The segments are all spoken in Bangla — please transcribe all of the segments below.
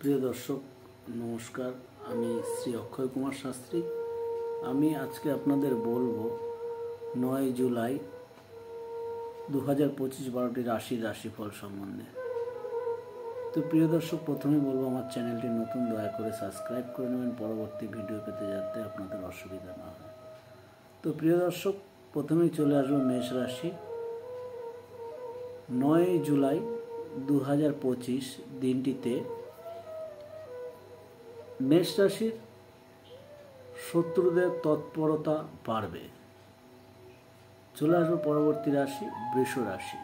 প্রিয় দর্শক নমস্কার, আমি শ্রী অক্ষয় কুমার শাস্ত্রী। আমি আজকে আপনাদের বলবো 9 জুলাই 2025 12টি রাশিফল সম্বন্ধে। তো প্রিয় দর্শক, প্রথমে বলবো আমার চ্যানেলটি নতুন, দয়া করে সাবস্ক্রাইব করে নেবেন পরবর্তী ভিডিও পেতে, যাতে আপনাদের অসুবিধা না হয়। তো প্রিয় দর্শক, প্রথমেই চলে আসবো মেষ রাশি। 9 জুলাই 2025 দিনটিতে মেষ রাশির শত্রুদের তৎপরতা বাড়বে। চলে আসবো পরবর্তী রাশি বৃষ রাশি।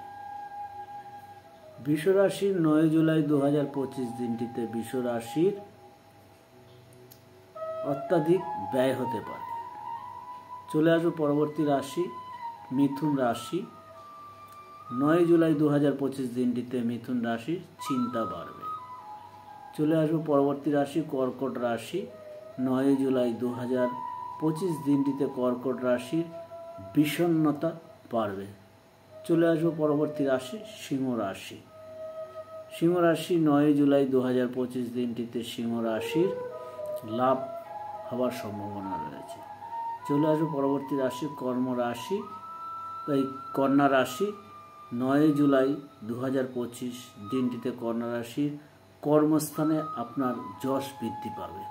বৃষ রাশির 9 জুলাই 2025 দিনটিতে বৃষ রাশির অত্যাধিক ব্যয় হতে পারে। চলে আসবো পরবর্তী রাশি মিথুন রাশি। 9 জুলাই 2025 দিনটিতে মিথুন রাশির চিন্তা বাড়বে। চলে আসবো পরবর্তী রাশি কর্কট রাশি। 9 জুলাই 2025 দিনটিতে কর্কট রাশির বিষণ্ণতা বাড়বে। চলে আসবো পরবর্তী রাশি সিংহ রাশি। সিংহ রাশি 9 জুলাই 2025 দিনটিতে সিংহ রাশির লাভ হওয়ার সম্ভাবনা রয়েছে। চলে আসবো পরবর্তী রাশি কর্ম রাশি, তাই কন্যা রাশি। 9 জুলাই 2025 দিনটিতে কন্যা রাশির কর্মস্থানে আপনার যশ বৃদ্ধি পাবে।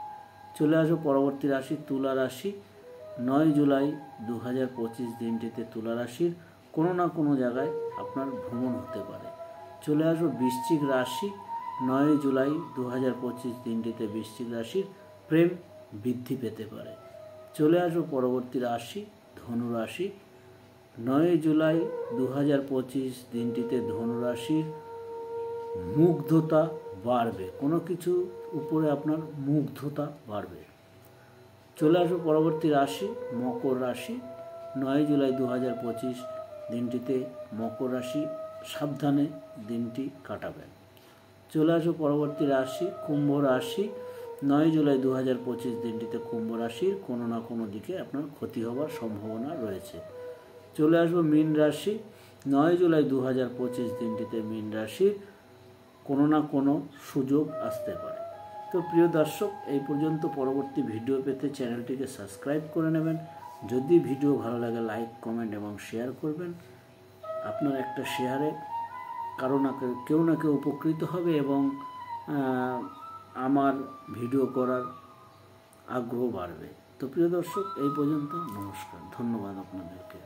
চলে আসবো পরবর্তী রাশি তুলা রাশি। 9 জুলাই 2025 দিনটিতে তুলা রাশির কোনো না কোনো জায়গায় আপনার ভ্রমণ হতে পারে। চলে আসবো বৃশ্চিক রাশি। 9 জুলাই 2025 দিনটিতে বৃশ্চিক রাশির প্রেম বৃদ্ধি পেতে পারে। চলে আসবো পরবর্তী রাশি ধনু রাশি। 9 জুলাই 2025 দিনটিতে ধনু রাশির মুগ্ধতা বাড়বে, কোনো কিছু উপরে আপনার মুগ্ধতা বাড়বে। চলে আসবো পরবর্তী রাশি মকর রাশি। 9 জুলাই 2025 দিনটিতে মকর রাশি সাবধানে দিনটি কাটাবেন। চলে আসবো পরবর্তী রাশি কুম্ভ রাশি। 9 জুলাই 2025 দিনটিতে কুম্ভ রাশির কোনো না কোনো দিকে আপনার ক্ষতি হওয়ার সম্ভাবনা রয়েছে। চলে আসবো মীন রাশি। 9 জুলাই 2025 দিনটিতে মীন রাশির কোনো না কোনো সুযোগ আসতে পারে। তো প্রিয় দর্শক, এই পর্যন্ত। পরবর্তী ভিডিও পেতে চ্যানেলটিকে সাবস্ক্রাইব করে নেবেন। যদি ভিডিও ভালো লাগে লাইক, কমেন্ট এবং শেয়ার করবেন। আপনার একটা শেয়ারে কেউ না কেউ উপকৃত হবে এবং আমার ভিডিও করার আগ্রহ বাড়বে। তো প্রিয় দর্শক, এই পর্যন্ত। নমস্কার, ধন্যবাদ আপনাদেরকে।